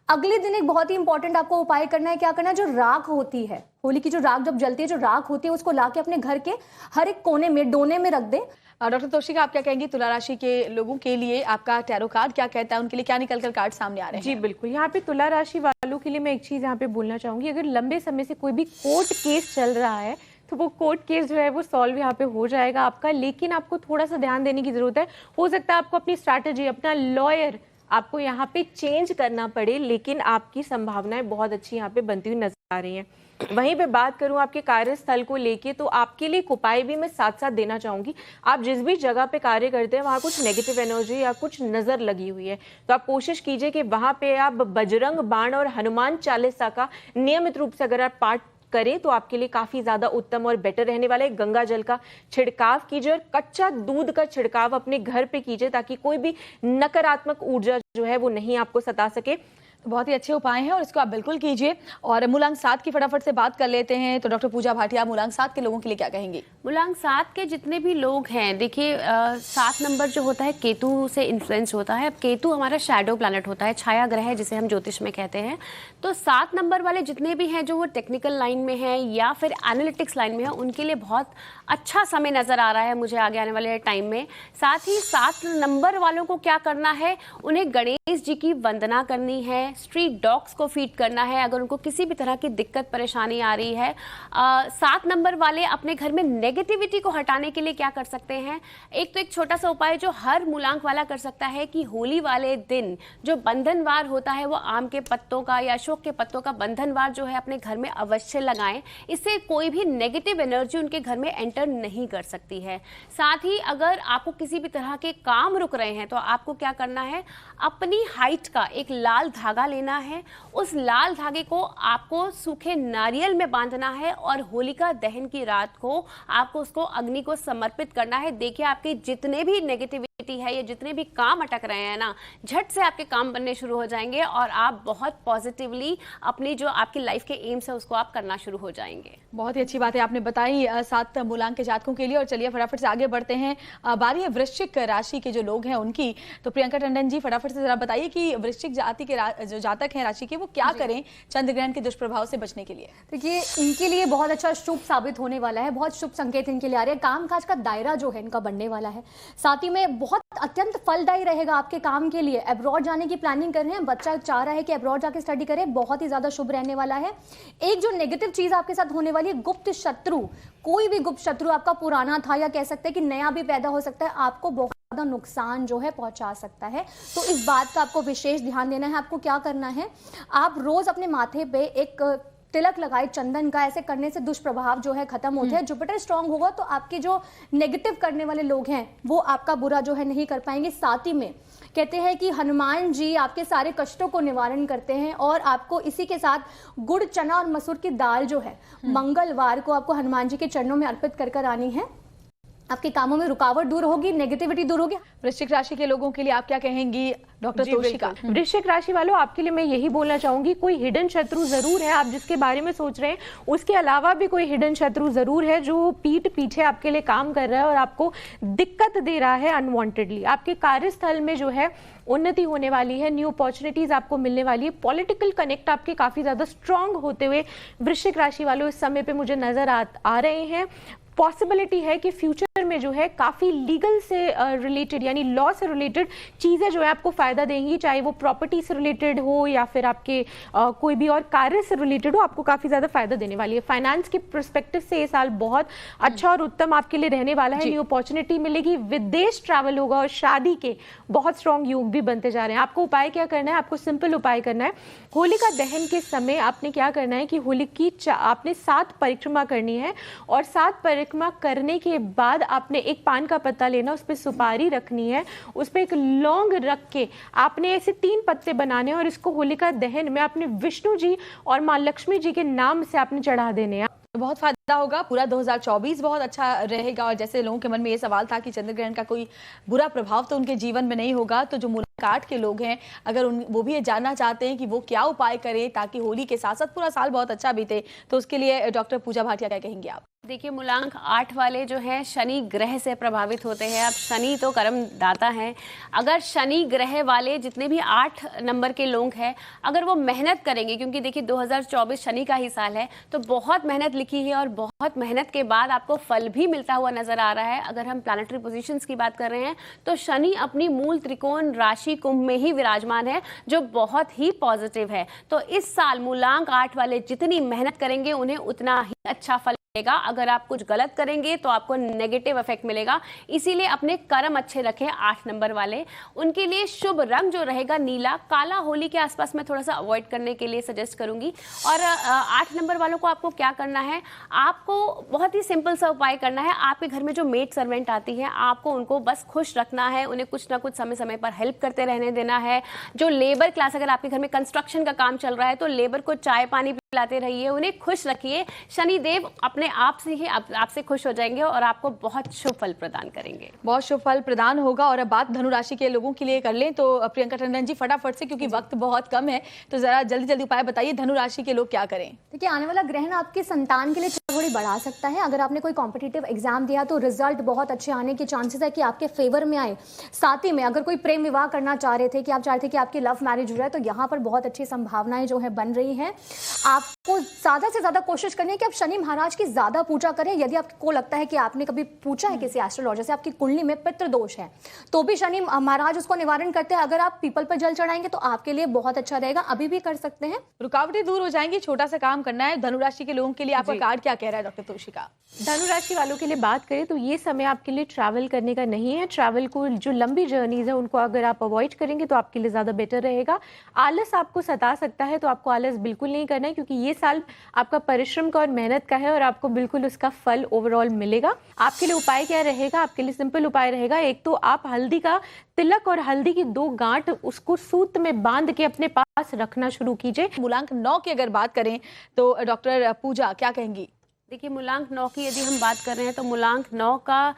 अगले दिन एक बहुत ही इंपॉर्टेंट आपको उपाय करना है। क्या करना है, जो राख होती है, होली की जो राख जब जलती है, जो राख होती है उसको लाके अपने घर के हर एक कोने में, डोने में रख दे। डॉक्टर तोशिका, आप क्या कहेंगे तुला राशि के लोगों के लिए? आपका टैरो कार्ड क्या कहता है, उनके लिए क्या निकल कर कार्ड सामने आ रहे हैं? जी बिल्कुल, यहाँ पे तुला राशि वालों के लिए मैं एक चीज यहाँ पे बोलना चाहूंगी। अगर लंबे समय से कोई भी कोर्ट केस चल रहा है तो वो कोर्ट केस जो है वो सॉल्व यहाँ पे हो जाएगा आपका। लेकिन आपको थोड़ा सा ध्यान देने की जरूरत है। हो सकता है आपको अपनी स्ट्रैटेजी, अपना लॉयर आपको यहाँ पे चेंज करना पड़े, लेकिन आपकी संभावनाएं बहुत अच्छी यहाँ पे बनती हुई नजर आ रही हैं। वहीं पे बात करूं आपके कार्यस्थल को लेके, तो आपके लिए एक उपाय भी मैं साथ साथ देना चाहूंगी। आप जिस भी जगह पे कार्य करते हैं वहां कुछ नेगेटिव एनर्जी या कुछ नजर लगी हुई है, तो आप कोशिश कीजिए कि वहां पे आप बजरंग बाण और हनुमान चालीसा का नियमित रूप से अगर आप पाठ करें तो आपके लिए काफी ज्यादा उत्तम और बेटर रहने वाला है। गंगा जल का छिड़काव कीजिए और कच्चा दूध का छिड़काव अपने घर पे कीजिए ताकि कोई भी नकारात्मक ऊर्जा जो है वो नहीं आपको सता सके। तो बहुत ही अच्छे उपाय हैं और इसको आप बिल्कुल कीजिए। और मूलांक 7 की फटाफट से बात कर लेते हैं। तो डॉक्टर पूजा भाटिया, मूलांक 7 के लोगों के लिए क्या कहेंगे? मूलांक 7 के जितने भी लोग हैं, देखिए 7 नंबर जो होता है केतु से इन्फ्लुएंस होता है। अब केतु हमारा शैडो प्लैनेट होता है, छाया ग्रह है जिसे हम ज्योतिष में कहते हैं। तो 7 नंबर वाले जितने भी हैं जो वो टेक्निकल लाइन में हैं या फिर एनालिटिक्स लाइन में है, उनके लिए बहुत अच्छा समय नजर आ रहा है मुझे आगे आने वाले टाइम में। साथ ही 7 नंबर वालों को क्या करना है, उन्हें गणेश जी की वंदना करनी है, स्ट्रीट डॉग्स को फीड करना है अगर उनको किसी भी तरह की दिक्कत परेशानी आ रही है। 7 नंबर वाले अपने घर में नेगेटिविटी को हटाने के लिए क्या कर सकते हैं? एक तो एक छोटा सा उपाय जो हर मूलांक वाला कर सकता है कि होली वाले दिन जो बंधनवार होता है वो आम के पत्तों का या अशोक के पत्तों का बंधनवार जो है अपने घर में अवश्य लगाएं। इससे कोई भी नेगेटिव एनर्जी उनके घर में एंटर नहीं कर सकती है। साथ ही अगर आपको किसी भी तरह के काम रुक रहे हैं तो आपको क्या करना है, अपनी हाइट का एक लाल धागा लेना है, उस लाल धागे को आपको सूखे नारियल में बांधना है और होलिका दहन की रात को आपको उसको अग्नि को समर्पित करना है। देखिए आपके जितने भी नेगेटिविटी है, ये जितने भी काम अटक रहे हैं ना, झट से आपके काम बनने शुरू हो जाएंगे और आप बहुत पॉजिटिवली अपनी जो आपकी लाइफ के एम्स है उसको आप करना शुरू हो जाएंगे। बहुत ही अच्छी बात है आपने बताई 7 मूलांक के जातकों के लिए। और चलिए फटाफट से आगे बढ़ते हैं, बारी है वृश्चिक राशि के जो लोग हैं उनकी। तो प्रियंका टंडन जी फटाफट से जरा बताइए कि वृश्चिक जाति के जो जातक हैं राशि के, वो क्या करें चंद्र ग्रहण के दुष्प्रभाव से बचने के लिए? देखिए इनके लिए बहुत अच्छा शुभ साबित होने वाला है, बहुत शुभ संकेत इनके लिए आ रहे हैं। कामकाज का दायरा जो है इनका बढ़ने वाला है, साथ ही में बहुत अत्यंत फलदायी रहेगा आपके काम के लिए। अब्रॉड जाने की प्लानिंग कर रहे हैं, बच्चा चाह रहा है कि अब्रॉड जाके स्टडी करे, बहुत ही ज्यादा शुभ रहने वाला है। एक जो नेगेटिव चीज आपके साथ होने वाली है, गुप्त शत्रु, कोई भी गुप्त शत्रु आपका पुराना था या कह सकते हैं कि नया भी पैदा हो सकता है, आपको बहुत ज्यादा नुकसान जो है पहुंचा सकता है। तो इस बात का आपको विशेष ध्यान देना है। आपको क्या करना है, आप रोज अपने माथे पे एक तिलक लगाए चंदन का। ऐसे करने से दुष्प्रभाव जो है खत्म होते हैं। जुपिटर स्ट्रांग होगा तो आपके जो नेगेटिव करने वाले लोग हैं वो आपका बुरा जो है नहीं कर पाएंगे। साथ ही में कहते हैं कि हनुमान जी आपके सारे कष्टों को निवारण करते हैं और आपको इसी के साथ गुड़, चना और मसूर की दाल जो है मंगलवार को आपको हनुमान जी के चरणों में अर्पित कर कर आनी है। आपके कामों में रुकावट दूर होगी, नेगेटिविटी दूर होगी। वृश्चिक राशि के लोगों के लिए आप क्या कहेंगी डॉक्टर तोशिका? वृश्चिक राशि वालों, आपके लिए मैं यही बोलना चाहूंगी, कोई हिडन शत्रु जरूर है आप जिसके बारे में सोच रहे हैं, उसके अलावा भी कोई हिडन शत्रु जरूर है जो पीठ पीछे आपके लिए काम कर रहा है और आपको दिक्कत दे रहा है अनवांटेडली। आपके कार्यस्थल में जो है उन्नति होने वाली है, न्यू अपॉर्चुनिटीज आपको मिलने वाली है। पॉलिटिकल कनेक्ट आपके काफी ज्यादा स्ट्रांग होते हुए वृश्चिक राशि वालों इस समय पे मुझे नजर आ रहे हैं। पॉसिबिलिटी है कि फ्यूचर में जो है काफ़ी लीगल से रिलेटेड यानी लॉ से रिलेटेड चीज़ें जो है आपको फ़ायदा देंगी, चाहे वो प्रॉपर्टी से रिलेटेड हो या फिर आपके कोई भी और कार्य से रिलेटेड हो, आपको काफ़ी ज़्यादा फायदा देने वाली है। फाइनेंस के पर्सपेक्टिव से ये साल बहुत अच्छा और उत्तम आपके लिए रहने वाला है। न्यू अपॉर्चुनिटी मिलेगी, विदेश ट्रैवल होगा और शादी के बहुत स्ट्रॉन्ग योग भी बनते जा रहे हैं। आपको उपाय क्या करना है, आपको सिंपल उपाय करना है। होलिका दहन के समय आपने क्या करना है कि होली की आपने 7 परिक्रमा करनी है और 7 परिक्रमा करने के बाद आपने एक पान का पत्ता लेना, उस पर सुपारी रखनी है, उस पर एक लौंग रख के आपने ऐसे 3 पत्ते बनाने हैं और इसको होलिका दहन में आपने विष्णु जी और माँ लक्ष्मी जी के नाम से आपने चढ़ा देने हैं। बहुत फायदा होगा, पूरा 2024 बहुत अच्छा रहेगा। और जैसे लोगों के मन में ये सवाल था कि चंद्र ग्रहण का कोई बुरा प्रभाव तो उनके जीवन में नहीं होगा, तो जो मूलांक के लोग हैं अगर वो भी ये जानना चाहते हैं कि वो क्या उपाय करें ताकि होली के साथ साथ पूरा साल बहुत अच्छा बीते, तो उसके लिए डॉक्टर पूजा भाटिया क्या कहेंगे आप? देखिए मूलांक 8 वाले जो हैं शनि ग्रह से प्रभावित होते हैं। अब शनि तो कर्म दाता हैं, अगर शनि ग्रह वाले जितने भी 8 नंबर के लोग हैं अगर वो मेहनत करेंगे, क्योंकि देखिए 2024 शनि का ही साल है, तो बहुत मेहनत लिखी है और बहुत मेहनत के बाद आपको फल भी मिलता हुआ नजर आ रहा है। अगर हम प्लैनेटरी पोजीशंस की बात कर रहे हैं तो शनि अपनी मूल त्रिकोण राशि कुंभ में ही विराजमान है जो बहुत ही पॉजिटिव है। तो इस साल मूलांक 8 वाले जितनी मेहनत करेंगे उन्हें उतना ही अच्छा फल मिलेगा। अगर आप कुछ गलत करेंगे तो आपको नेगेटिव इफेक्ट मिलेगा, इसीलिए अपने कर्म अच्छे रखें। 8 नंबर वाले, उनके लिए शुभ रंग जो रहेगा नीला, काला होली के आसपास मैं थोड़ा सा अवॉइड करने के लिए सजेस्ट करूंगी। और 8 नंबर वालों को आपको क्या करना है, आपको बहुत ही सिंपल सा उपाय करना है। आपके घर में जो मेड सर्वेंट आती है आपको उनको बस खुश रखना है, उन्हें कुछ ना कुछ समय समय पर हेल्प करते रहने देना है। जो लेबर क्लास, अगर आपके घर में कंस्ट्रक्शन का काम चल रहा है तो लेबर को चाय पानी पिलाते रहिए, उन्हें खुश रखिए। शनिदेव अपने आप से ही आपसे खुश हो जाएंगे और आपको बहुत शुभ फल प्रदान करेंगे, बहुत शुभ फल प्रदान होगा। और अब बात धनु राशि के लोगों के लिए कर लें तो प्रियंका टंडन जी फटाफट से, क्योंकि वक्त बहुत कम है, तो जरा जल्दी जल्दी उपाय बताइए, धनु राशि के लोग क्या करें? देखिए आने वाला ग्रहण आपके संतान के लिए थोड़ी बढ़ा सकता है। अगर आपने कोई कॉम्पिटिटिव एग्जाम दिया तो रिजल्ट बहुत अच्छे आने के चांसेस है कि आपके फेवर में आए। साथ ही में अगर कोई प्रेम विवाह करना चाह रहे थे कि आप चाह रहे थे कि आपकी लव मैरिज हो जाए, तो यहाँ पर बहुत अच्छी संभावनाएं जो है बन रही हैं। आपको ज़्यादा से ज़्यादा कोशिश करनी है कि आप शनि महाराज की ज़्यादा पूजा करें। यदि आपको लगता है कि आपने कभी पूछा है किसी एस्ट्रोलॉजर से आपकी कुंडली में पितृ दोष है, तो भी शनि महाराज उसको निवारण करते हैं। अगर आप पीपल पर जल चढ़ाएंगे तो आपके लिए बहुत अच्छा रहेगा, अभी भी कर सकते हैं। रुकावटें दूर हो जाएंगी, छोटा सा काम करना है। धनुराशि के लोगों के लिए आपका कार्ड क्या कह रहा है डॉक्टर तोशिका? धनु राशि वालों के लिए बात करें तो ये समय आपके लिए ट्रैवल करने का नहीं है। ट्रैवल को, जो लंबी जर्नीज है उनको अगर आप अवॉइड करेंगे तो आपके लिए ज़्यादा बेटर रहेगा। आलस आपको सता सकता है, तो आपको आलस बिल्कुल नहीं करना है, क्योंकि ये साल आपका परिश्रम का और मेहनत का है और आपको बिल्कुल उसका फल ओवरऑल मिलेगा। आपके लिए उपाय क्या रहेगा? आपके लिए सिंपल उपाय रहेगा। एक तो आप हल्दी का तिलक और हल्दी की 2 गांठ उसको सूत में बांध के अपने पास रखना शुरू कीजिए। मूलांक 9 की अगर बात करें तो डॉक्टर पूजा क्या कहेंगी? देखिए, मूलांक 9 की यदि हम बात कर रहे हैं तो मूलांक 9 का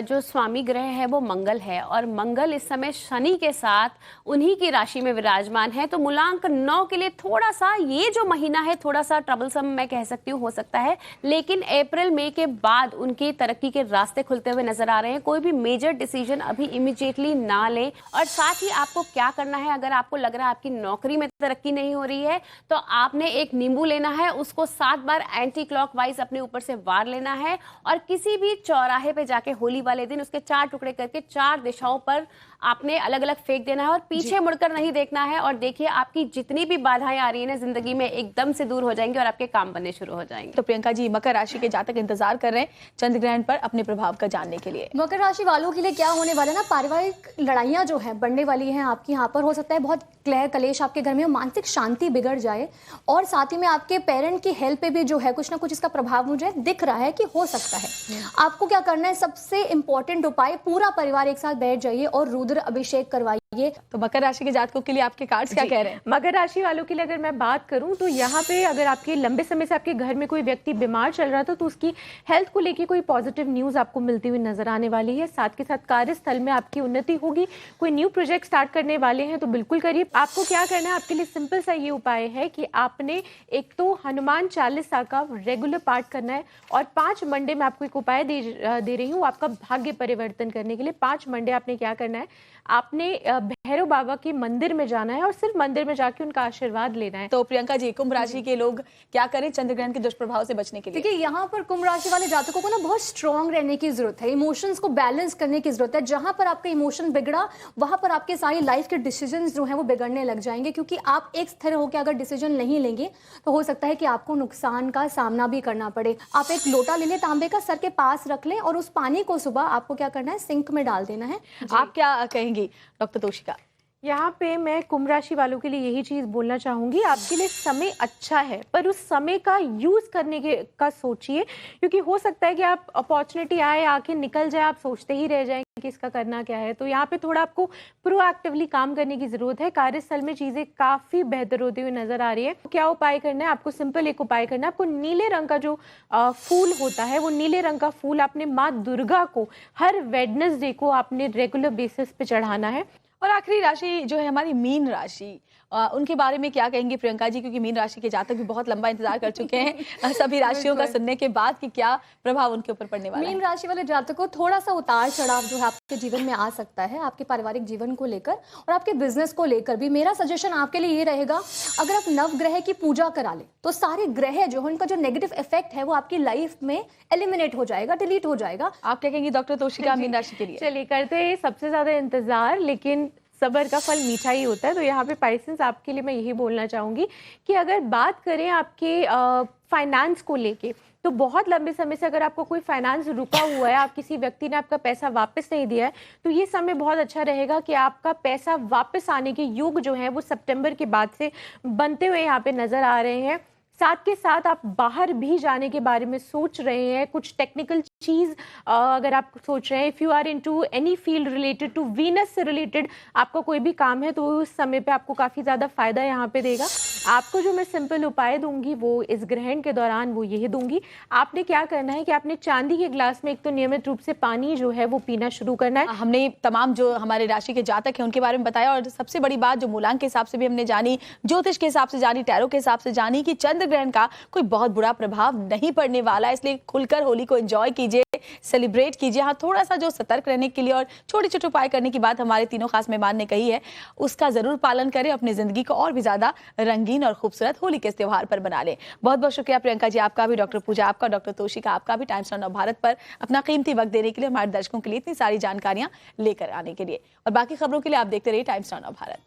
जो स्वामी ग्रह है वो मंगल है, और मंगल इस समय शनि के साथ उन्हीं की राशि में विराजमान है। तो मूलांक 9 के लिए थोड़ा सा ये जो महीना है थोड़ा सा ट्रबलसम मैं कह सकती हूँ हो सकता है, लेकिन अप्रैल मई के बाद उनकी तरक्की के रास्ते खुलते हुए नजर आ रहे हैं। कोई भी मेजर डिसीजन अभी इमीडिएटली ना लें। और साथ ही आपको क्या करना है, अगर आपको लग रहा है आपकी नौकरी में तरक्की नहीं हो रही है तो आपने एक नींबू लेना है, उसको 7 बार एंटी क्लॉकवाइज अपने ऊपर से वार लेना है, और किसी भी चौराहे पे जाके होली वाले दिन उसके 4 टुकड़े करके 4 दिशाओं पर आपने अलग अलग फेंक देना है, और पीछे मुड़कर नहीं देखना है। और देखिए, आपकी जितनी भी बाधाएं आ रही है ना जिंदगी में एकदम से दूर हो जाएंगी और आपके काम बनने शुरू हो जाएंगे। तो प्रियंका जी, मकर राशि के जातक इंतजार कर रहे हैं चंद्र ग्रहण पर अपने प्रभाव का जानने के लिए। मकर राशि वालों के लिए क्या होने वाला है ना, पारिवारिक लड़ाइयाँ जो है बढ़ने वाली हैं आपकी। यहाँ पर हो सकता है बहुत क्लेह कलेश आपके घर में, मानसिक शांति बिगड़ जाए, और साथ ही में आपके पेरेंट की हेल्थ पे भी जो है कुछ ना कुछ इसका प्रभाव मुझे दिख रहा है कि हो सकता है। आपको क्या करना है, सबसे इंपॉर्टेंट उपाय, पूरा परिवार एक साथ बैठ जाइए और रुद्र अभिषेक करवाइए। तो मकर राशि के जातकों के लिए आपके कार्ड्स क्या कह रहे हैं? मकर राशि वालों के लिए अगर मैं बात करूं तो यहाँ पे अगर आपके लंबे समय से आपके घर में कोई व्यक्ति बीमार चल रहा था तो उसकी हेल्थ को लेके कोई पॉजिटिव न्यूज आपको मिलती हुई नजर आने वाली है। साथ के साथ कार्यस्थल में आपकी उन्नति होगी। कोई न्यू प्रोजेक्ट स्टार्ट करने वाले हैं तो बिल्कुल करिए। आपको क्या करना है, आपके लिए सिंपल सा ये उपाय है कि आपने एक तो हनुमान चालीसा का रेगुलर पाठ करना है, और 5 मंडे में आपको एक उपाय दे रही हूँ आपका भाग्य परिवर्तन करने के लिए। 5 मंडे आपने क्या करना है, आपने भैरव बाबा के मंदिर में जाना है और सिर्फ मंदिर में जाके उनका आशीर्वाद लेना है। तो प्रियंका जी, कुंभ राशि के लोग क्या करें चंद्र ग्रहण के दुष्प्रभाव से बचने के लिए? देखिए, यहाँ पर कुंभ राशि वाले जातकों को ना बहुत स्ट्रांग रहने की जरूरत है, इमोशंस को बैलेंस करने की जरूरत है। जहां पर आपका इमोशन बिगड़ा वहां पर आपके सारी लाइफ के डिसीजंस जो हैं वो बिगड़ने लग जाएंगे, क्योंकि आप एक स्थिर होकर अगर डिसीजन नहीं लेंगे तो हो सकता है कि आपको नुकसान का सामना भी करना पड़े। आप एक लोटा ले लें तांबे का, सर के पास रख लें, और उस पानी को सुबह आपको क्या करना है, सिंक में डाल देना है। आप क्या कहेंगी डॉक्टर तोशिका? यहाँ पे मैं कुंभ राशि वालों के लिए यही चीज बोलना चाहूंगी, आपके लिए समय अच्छा है पर उस समय का यूज करने का सोचिए, क्योंकि हो सकता है कि आप अपॉर्चुनिटी आए, आके निकल जाए, आप सोचते ही रह जाएं कि इसका करना क्या है। तो यहाँ पे थोड़ा आपको प्रोएक्टिवली काम करने की जरूरत है। कार्यस्थल में चीजें काफी बेहतर होती हुई नजर आ रही है। क्या उपाय करना है, आपको सिंपल एक उपाय करना है। आपको नीले रंग का जो फूल होता है, वो नीले रंग का फूल आपने माँ दुर्गा को हर वेडनेसडे को आपने रेगुलर बेसिस पे चढ़ाना है। और आखिरी राशि जो है हमारी मीन राशि, उनके बारे में क्या कहेंगी प्रियंका जी? क्योंकि मीन राशि के जातक भी बहुत लंबा इंतजार कर चुके हैं सभी राशियों का सुनने के बाद कि क्या प्रभाव उनके ऊपर पड़ने वाला है। मीन राशि वाले जातकों को थोड़ा सा उतार चढ़ाव जो है आपके जीवन में आ सकता है, आपके पारिवारिक जीवन को लेकर और आपके बिजनेस को लेकर भी। मेरा सजेशन आपके लिए ये रहेगा, अगर आप नवग्रह की पूजा करा लें तो सारे ग्रह जो है उनका जो नेगेटिव इफेक्ट है वो आपकी लाइफ में एलिमिनेट हो जाएगा, डिलीट हो जाएगा। आप क्या कहेंगी डॉक्टर तोशिका मीन राशि के लिए? चलिए, करते हैं सबसे ज्यादा इंतजार, लेकिन सब्र का फल मीठा ही होता है। तो यहाँ पे पाइसेंस आपके लिए मैं यही बोलना चाहूंगी कि अगर बात करें आपके फाइनेंस को लेके, तो बहुत लंबे समय से अगर आपको कोई फाइनेंस रुका हुआ है, आप किसी व्यक्ति ने आपका पैसा वापस नहीं दिया है, तो ये समय बहुत अच्छा रहेगा कि आपका पैसा वापस आने के योग जो है वो सितंबर के बाद से बनते हुए यहाँ पे नजर आ रहे हैं। साथ के साथ आप बाहर भी जाने के बारे में सोच रहे हैं, कुछ टेक्निकल चीज अगर आप सोच रहे हैं, if you are into any field related to Venus से रिलेटेड आपका कोई भी काम है, तो उस समय पे आपको काफी ज्यादा फायदा यहाँ पे देगा। आपको जो मैं सिंपल उपाय दूंगी वो इस ग्रहण के दौरान वो यही दूंगी। आपने क्या करना है कि आपने चांदी के ग्लास में एक तो नियमित रूप से पानी जो है वो पीना शुरू करना है। हमने तमाम जो हमारे राशि के जातक हैं उनके बारे में बताया, और सबसे बड़ी बात जो मूलांक के हिसाब से भी हमने जानी, ज्योतिष के हिसाब से जानी, टैरो के हिसाब से जानी कि चंद्र ग्रहण का कोई बहुत बुरा प्रभाव नहीं पड़ने वाला है। इसलिए खुलकर होली को एंजॉय कीजिए, सेलिब्रेट कीजिए। हाँ, थोड़ा सा जो सतर्क रहने के लिए और छोटे छोटे उपाय करने की बात हमारे तीनों खास मेहमान ने कही है, उसका जरूर पालन करें, अपनी जिंदगी को और भी ज्यादा रंगीन और खूबसूरत होली के इस त्योहार पर बना लें। बहुत बहुत शुक्रिया प्रियंका जी आपका भी, डॉक्टर पूजा आपका, डॉक्टर तोशिका आपका भी, टाइम्स नाउ भारत पर अपना कीमती वक्त देने के लिए, हमारे दर्शकों के लिए इतनी सारी जानकारियां लेकर आने के लिए। और बाकी खबरों के लिए आप देखते रहिए टाइम्स नाउ भारत।